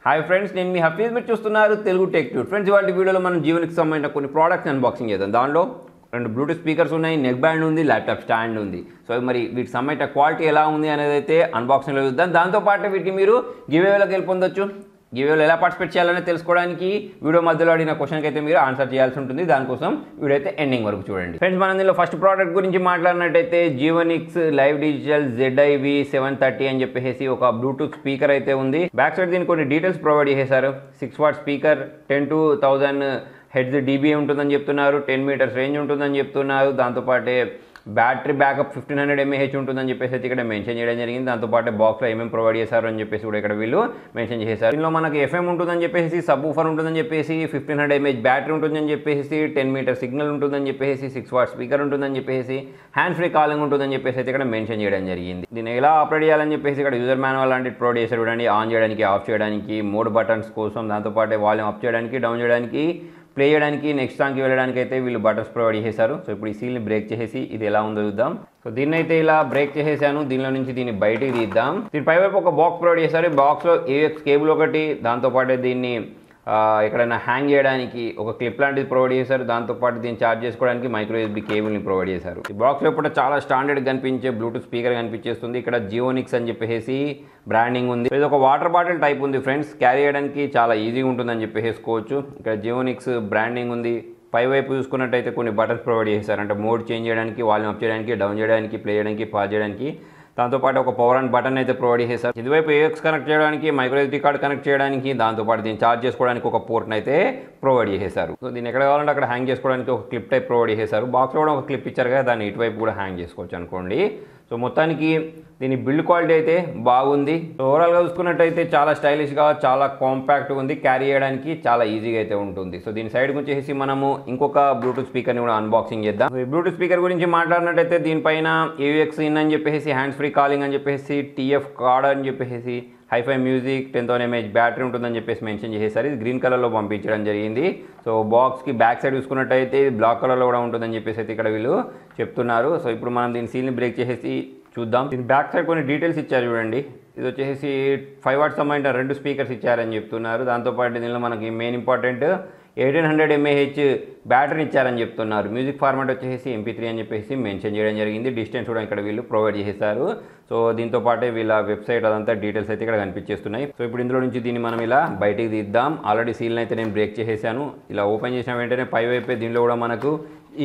Hi friends, నేను మీ హఫీజ్. మీరు చూస్తున్నారు తెలుగు టెక్ ట్యూట్. ఫ్రెండ్స్, ఇవాళ వీడియోలో మనం జీవనికి సంబంధించిన కొన్ని ప్రోడక్ట్స్ అన్బాక్సింగ్ చేద్దాం. దానిలో 2 బ్లూటూత్ స్పీకర్స్ ఉన్నాయి, నెక్ బ్యాండ్ ఉంది, ల్యాప్టాప్ స్టాండ్ ఉంది. సో మరి వీటి సంబంధించిన క్వాలిటీ ఎలా ఉంది అనేది అయితే అన్బాక్సింగ్లో చూద్దాం. దాంతోపాటు వీటికి మీరు గివేవేలోకి వెళ్ళి పొందొచ్చు. గివేవేలో ఎలా పార్టిసిపేట్ చేయాలని తెలుసుకోవడానికి వీడియో మధ్యలో అడిగిన క్వశ్చన్కి అయితే మీరు ఆన్సర్ చేయాల్సి ఉంటుంది. దానికోసం వీడియో అయితే ఎండింగ్ వరకు చూడండి. ఫ్రెండ్స్, మనం దీనిలో ఫస్ట్ ప్రోడక్ట్ గురించి మాట్లాడినట్టయితే జీవోనిక్స్ లైవ్ డిజిటల్ ZIV730 అని చెప్పేసి ఒక బ్లూటూత్ స్పీకర్ అయితే ఉంది. బ్యాక్ సైడ్ దీనికి కొన్ని డీటెయిల్స్ ప్రొవైడ్ చేశారు. 6 what speaker, 10 to 1000 heads DBA ఉంటుందని చెప్తున్నారు, 10 మీటర్స్ రేంజ్ ఉంటుందని చెప్తున్నారు. దాంతోపాటే బ్యాటరీ బ్యాకప్ 1500 mAh ఉంటుందని చెప్పేసి అయితే ఇక్కడ మెన్షన్ చేయడం జరిగింది. దాంతోపాటు బాక్స్లో ఏమేమి ప్రొవైడ్ చేశారు అని చెప్పేసి కూడా ఇక్కడ వీళ్ళు మెన్షన్ చేశారు. దీనిలో మనకి FM ఉంటుందని చెప్పేసి, సబ్ ఊఫర్ ఉంటుందని చెప్పేసి, 1500 mAh బ్యాటరీ ఉంటుందని చెప్పేసి, 10 మీటర్ సిగ్నల్ ఉంటుందని చెప్పేసి, 6 వాట్ స్పీకర్ ఉంటుందని చెప్పేసి, హ్యాండ్ ఫ్రీ కాలింగ్ ఉంటుందని చెప్పేసి అయితే ఇక్కడ మెన్షన్ చేయడం జరిగింది. దీన్ని ఎలా ఆపరేట్ చేయాలని చెప్పేసి ఇక్కడ యూజర్ మాన్యువల్ లాంటి ప్రొవైడ్ చేశారు చూడండి. ఆన్ చేయడానికి, ఆఫ్ చేయడానికి, మోడ్ బటన్స్ కోసం, దాంతోపాటు వాల్యూమ్ అప్ చేయడానికి, డౌన్ చేయడానికి, ప్లే చేయడానికి, నెక్స్ట్ సాంగ్కి వెళ్ళడానికి అయితే వీళ్ళు బటన్స్ ప్రొవైడ్ చేశారు. సో ఇప్పుడు ఈ సీల్ని బ్రేక్ చేసేసి ఇది ఎలా ఉందో చూద్దాం. సో దీన్ని అయితే ఇలా బ్రేక్ చేసేసాను. దీనిలో నుంచి దీన్ని బయటికి తీద్దాం. దీని పైవైపు ఒక బాక్స్ ప్రొవైడ్ చేశారు. బాక్స్లో AUX కేబుల్ ఒకటి, దాంతోపాటు దీన్ని ఎక్కడైనా హ్యాంగ్ చేయడానికి ఒక క్లిప్ లాంటిది ప్రొవైడ్ చేశారు. దాంతోపాటు దీన్ని ఛార్జ్ చేసుకోవడానికి మైక్రో USB కేబుల్ని ప్రొవైడ్ చేశారు. ఈ బాక్స్ లోపల చాలా స్టాండర్డ్ కనిపించే బ్లూటూత్ స్పీకర్ కనిపించేస్తుంది. ఇక్కడ జియోనిక్స్ అని చెప్పేసి బ్రాండింగ్ ఉంది. ఇది ఒక వాటర్ బాటిల్ టైప్ ఉంది ఫ్రెండ్స్. క్యారీ చేయడానికి చాలా ఈజీగా ఉంటుందని చెప్పేసుకోవచ్చు. ఇక్కడ జియోనిక్స్ బ్రాండింగ్ ఉంది. పైవైపు చూసుకున్నట్టయితే కొన్ని బటన్స్ ప్రొవైడ్ చేశారు. అంటే మోడ్ చేంజ్ చేయడానికి, వాల్యూమ్ అప్ చేయడానికి, డౌన్ చేయడానికి, ప్లే చేయడానికి, పాజ్ చేయడానికి. దాంతోపాటు ఒక పవర్ అండ్ బటన్ అయితే ప్రొవైడ్ చేశారు. ఇదివైపు AUX కనెక్ట్ చేయడానికి, మైక్రో SD కార్డ్ కనెక్ట్ చేయడానికి, దాంతోపాటు దీన్ని ఛార్జ్ చేసుకోవడానికి ఒక పోర్ట్ని అయితే ప్రొవైడ్ చేశారు. సో దీన్ని ఎక్కడ కావాలంటే అక్కడ హ్యాంగ్ చేసుకోవడానికి ఒక క్లిప్ టైప్ ప్రొవైడ్ చేశారు. బాక్స్లో కూడా ఒక క్లిప్ ఇచ్చారు కదా, దాన్ని ఇటువైపు కూడా హ్యాంగ్ చేసుకోవచ్చు అనుకోండి. సో మొత్తానికి దీని బిల్డ్ క్వాలిటీ అయితే బాగుంది. సో ఓవరాల్గా చూసుకున్నట్టయితే చాలా స్టైలిష్గా, చాలా కాంపాక్ట్గా ఉంది. క్యారీ చేయడానికి చాలా ఈజీగా అయితే ఉంటుంది. సో దీని సైడ్ గురించి మనము ఇంకొక బ్లూటూత్ స్పీకర్ని కూడా అన్బాక్సింగ్ చేద్దాం. ఈ బ్లూటూత్ స్పీకర్ గురించి మాట్లాడినట్టయితే దీనిపైన AUX ఇన్ అని చెప్పేసి, హ్యాండ్స్ ఫ్రీ కాలింగ్ అని చెప్పేసి, TF కార్డ్ అని చెప్పేసి, హైఫై మ్యూజిక్, 10,000 mAh బ్యాటరీ ఉంటుందని చెప్పేసి మెన్షన్ చేసేసారు. ఇది గ్రీన్ కలర్లో పంపించడం జరిగింది. సో బాక్స్కి బ్యాక్ సైడ్ చూసుకున్నట్టయితే బ్లాక్ కలర్లో కూడా ఉంటుందని చెప్పేసి అయితే ఇక్కడ వీళ్ళు చెప్తున్నారు. సో ఇప్పుడు మనం దీని సీల్ని బ్రేక్ చేసేసి చూద్దాం. దీని బ్యాక్ సైడ్ కొన్ని డీటెయిల్స్ ఇచ్చారు చూడండి. ఇది వచ్చేసి 5 వాట్ సంబంధించిన 2 స్పీకర్స్ ఇచ్చారని చెప్తున్నారు. దాంతోపాటు దీనిలో మనకి మెయిన్ ఇంపార్టెంట్ 1800 mAh బ్యాటరీని ఇచ్చారని చెప్తున్నారు. మ్యూజిక్ ఫార్మాట్ వచ్చేసి MP3 అని చెప్పేసి మెన్షన్ చేయడం జరిగింది. డిస్టెన్స్ కూడా ఇక్కడ వీళ్ళు ప్రొవైడ్ చేశారు. సో దీంతో పాటే వీళ్ళ వెబ్సైట్ అదంతా డీటెయిల్స్ అయితే ఇక్కడ కనిపించేస్తున్నాయి. సో ఇప్పుడు ఇందులో నుంచి దీన్ని మనం ఇలా బయటికి తీద్దాం. ఆల్రెడీ సీల్ని అయితే నేను బ్రేక్ చేసేసాను. ఇలా ఓపెన్ చేసిన వెంటనే పైవైపే దీనిలో కూడా మనకు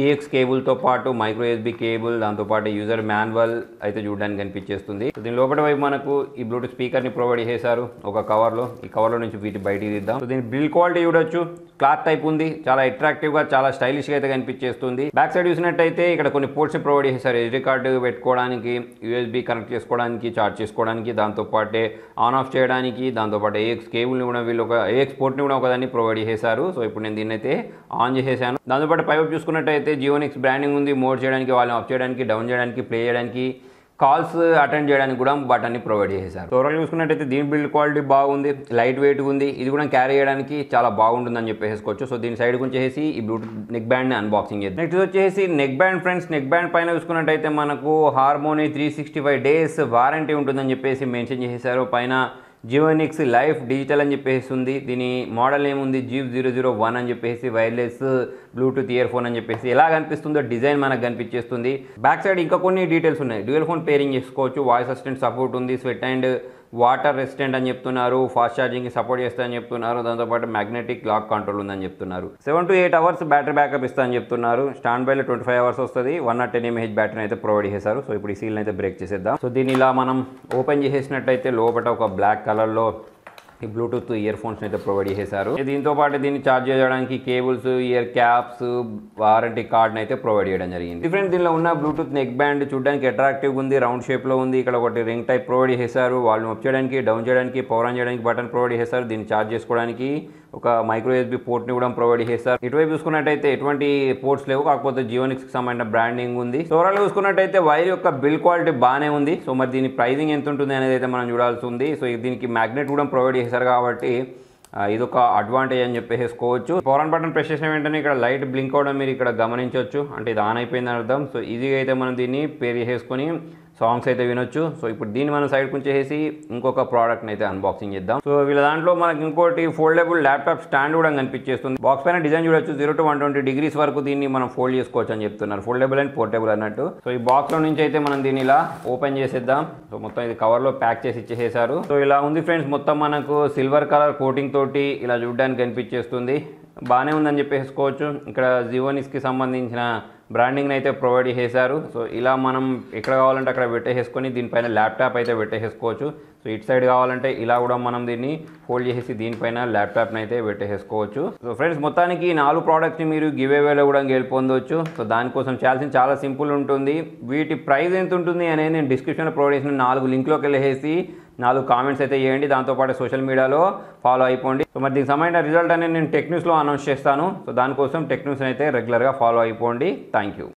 AUX కేబుల్తో పాటు మైక్రో USB కేబుల్, దాంతోపాటు యూజర్ మాన్యువల్ అయితే చూడడానికి కనిపించేస్తుంది. సో దీని లోపల వైపు మనకు ఈ బ్లూటూత్ స్పీకర్ని ప్రొవైడ్ చేశారు ఒక కవర్లో. ఈ కవర్లో నుంచి వీటి బయటికి తీద్దాం. సో దీని బిల్డ్ క్వాలిటీ చూడొచ్చు, క్లాత్ టైప్ ఉంది. చాలా అట్రాక్టివ్గా, చాలా స్టైలిష్గా అయితే కనిపించేస్తుంది. బ్యాక్ సైడ్ చూసినట్టయితే ఇక్కడ కొన్ని పోర్ట్స్ని ప్రొవైడ్ చేశారు. SD కార్డు పెట్టుకోవడానికి, USB కనెక్ట్ చేసుకోవడానికి, ఛార్జ్ చేసుకోవడానికి, దాంతోపాటే ఆన్ ఆఫ్ చేయడానికి, దాంతోపాటు AUX కేబుల్ని కూడా వీళ్ళు ఒక AUX పోర్ట్ని కూడా ఒకదాన్ని ప్రొవైడ్ చేశారు. సో ఇప్పుడు నేను దీన్ని అయితే ఆన్ చేసేసాను. దాంతోపాటు పైపు చూసుకున్నట్టయితే జియోనిక్స్ బ్రాండింగ్ ఉంది. మోడ్ చేయడానికి, వాల్యూమ్ అప్ చేయడానికి, డౌన్ చేయడానికి, ప్లే చేయడానికి, కాల్స్ అటెండ్ చేయడానికి కూడా బటన్ని ప్రొవైడ్ చేశారు. ఓవరాల్ చూసుకున్నట్టయితే దీని బిల్డ్ క్వాలిటీ బాగుంది, లైట్ వెయిట్ ఉంది. ఇది కూడా క్యారీ చేయడానికి చాలా బాగుంటుందని చెప్పేసుకోవచ్చు. సో దీని సైడ్ గురించి ఈ బ్లూటూత్ నెక్ బ్యాండ్ని అన్బాక్సింగ్ చేద్దాం. నెక్స్ట్ వచ్చేసి neck band friends. Neck band పైన చూసుకున్నట్టయితే మనకు హార్మోనీ 365 days వారంటీ ఉంటుందని చెప్పేసి మెన్షన్ చేశారు. పైన జియోనిక్స్ లైఫ్ డిజిటల్ అని చెప్పేసి ఉంది. దీని మోడల్ ఏముంది, GIV001 అని చెప్పేసి వైర్లెస్ బ్లూటూత్ ఇయర్ ఫోన్ అని చెప్పేసి ఎలా కనిపిస్తుందో డిజైన్ మనకు కనిపించేస్తుంది. బ్యాక్ సైడ్ ఇంకా కొన్ని డీటెయిల్స్ ఉన్నాయి. డ్యూయల్ ఫోన్ పేరింగ్ చేసుకోవచ్చు, వాయిస్ అసిస్టెంట్ సపోర్ట్ ఉంది, స్వెట్ అండ్ వాటర్ రెసిస్టెంట్ అని చెప్తున్నారు, ఫాస్ట్ ఛార్జింగ్కి సపోర్ట్ చేస్తారని చెప్తున్నారు. దాంతోపాటు మ్యాగ్నెటిక్ లాక్ కంట్రోల్ ఉందని చెప్తున్నారు. 7 to 8 hours బ్యాటరీ బ్యాకప్ ఇస్తారని చెప్తున్నారు. స్టాండ్ బైలో 25 hours వస్తుంది. 110 mAh బ్యాటరీ అయితే ప్రొవైడ్ చేశారు. సో ఇప్పుడు ఈ సీల్ని అయితే బ్రేక్ చేసేద్దాం. సో దీన్ని ఇలా మనం ఓపెన్ చేసేసినట్టయితే లోపల ఒక బ్లాక్ కలర్లో ఈ బ్లూటూత్ ఇయర్ ఫోన్స్ అయితే ప్రొవైడ్ చేశారు. దీంతో పాటు దీన్ని ఛార్జ్ చేయడానికి కేబుల్స్, ఇయర్ క్యాప్స్, వారంటీ కార్డ్ని అయితే ప్రొవైడ్ చేయడం జరిగింది. డిఫరెంట్ దీనిలో ఉన్న బ్లూటూత్ నెక్ బ్యాండ్ చూడడానికి అట్రాక్టివ్గా ఉంది, రౌండ్ షేప్లో ఉంది. ఇక్కడ ఒకటి రింగ్ టైప్ ప్రొవైడ్ చేశారు. వాల్యూమ్ అప్ చేయడానికి, డౌన్ చేయడానికి, పవర్ ఆన్ చేయడానికి బటన్ ప్రొవైడ్ చేశారు. దీన్ని ఛార్జ్ చేసుకోవడానికి ఒక మైక్రో USB పోర్ట్ని కూడా ప్రొవైడ్ చేశారు. ఇటువైపు చూసుకున్నట్టయితే ఎటువంటి పోర్ట్స్ లేవు, కాకపోతే జియోనిక్స్కి సంబంధించిన బ్రాండింగ్ ఉంది. ఓవరాల్ చూసుకున్నట్టయితే వైర్ యొక్క బిల్డ్ క్వాలిటీ బాగానే ఉంది. సో మరి దీని ప్రైజింగ్ ఎంత ఉంటుంది అనేది అయితే మనం చూడాల్సి ఉంది. సో దీనికి మ్యాగ్నెట్ కూడా ప్రొవైడ్ చేశారు కాబట్టి ఇదొక అడ్వాంటేజ్ అని చెప్పేసుకోవచ్చు. పవర్ ఆన్ బటన్ ప్రెస్ చేసిన వెంటనే ఇక్కడ లైట్ బ్లింక్ అవడం మీరు ఇక్కడ గమనించవచ్చు. అంటే ఇది ఆన్ అయిపోయిందని అర్థం. సో ఈజీగా అయితే మనం దీన్ని పేర్ చేసేసుకొని సాంగ్స్ అయితే వినొచ్చు. సో ఇప్పుడు దీన్ని మనం సైడ్ కొంచేసి ఇంకొక ప్రోడక్ట్ని అయితే అన్బాక్సింగ్ చేద్దాం. సో వీళ్ళ దాంట్లో మనకి ఇంకోటి ఫోల్డబుల్ ల్యాప్టాప్ స్టాండ్ కూడా కనిపించేస్తుంది. బాక్స్ పైన డిజైన్ చూడొచ్చు, 0 to 120 degrees వరకు దీన్ని మనం ఫోల్డ్ చేసుకోవచ్చు అని చెప్తున్నారు. ఫోల్డబుల్ అండ్ పోర్టబుల్ అన్నట్టు. సో ఈ బాక్స్లో నుంచి అయితే మనం దీన్ని ఇలా ఓపెన్ చేసేద్దాం. సో మొత్తం ఇది కవర్లో ప్యాక్ చేసి ఇచ్చేసేసారు. సో ఇలా ఉంది ఫ్రెండ్స్, మొత్తం మనకు సిల్వర్ కలర్ కోటింగ్ తోటి ఇలా చూడడానికి కనిపించేస్తుంది. బాగానే ఉందని చెప్పేసుకోవచ్చు. ఇక్కడ జివోనిక్స్కి సంబంధించిన బ్రాండింగ్ అయితే ప్రొవైడ్ చేశారు. సో ఇలా మనం ఎక్కడ కావాలంటే అక్కడ పెట్టేసుకొని దీనిపైన ల్యాప్టాప్ అయితే పెట్టేసుకోవచ్చు. సో ఇటు సైడ్ కావాలంటే ఇలా కూడా మనం దీన్ని ఫోల్డ్ చేసి దీనిపైన ల్యాప్టాప్ని అయితే పెట్టేసుకోవచ్చు. సో ఫ్రెండ్స్, మొత్తానికి 4 ప్రోడక్ట్ని మీరు గివ్ అవేలో కూడా గెలుపొందవచ్చు. సో దానికోసం చాలా సింపుల్ ఉంటుంది. వీటి ప్రైస్ ఎంత ఉంటుంది అనేది నేను డిస్క్రిప్షన్లో ప్రొవైడ్ చేసిన 4 లింక్లోకి వెళ్ళేసి 4 కామెంట్స్ అయితే చేయండి. దాంతోపాటు సోషల్ మీడియాలో ఫాలో అయిపోండి. సో మరి దీనికి సంబంధించిన రిజల్ట్ అనేది నేను టెక్ న్యూస్లో అనౌన్స్ చేస్తాను. సో దానికోసం టెక్ న్యూస్ని అయితే రెగ్యులర్గా ఫాలో అయిపోండి. Thank you.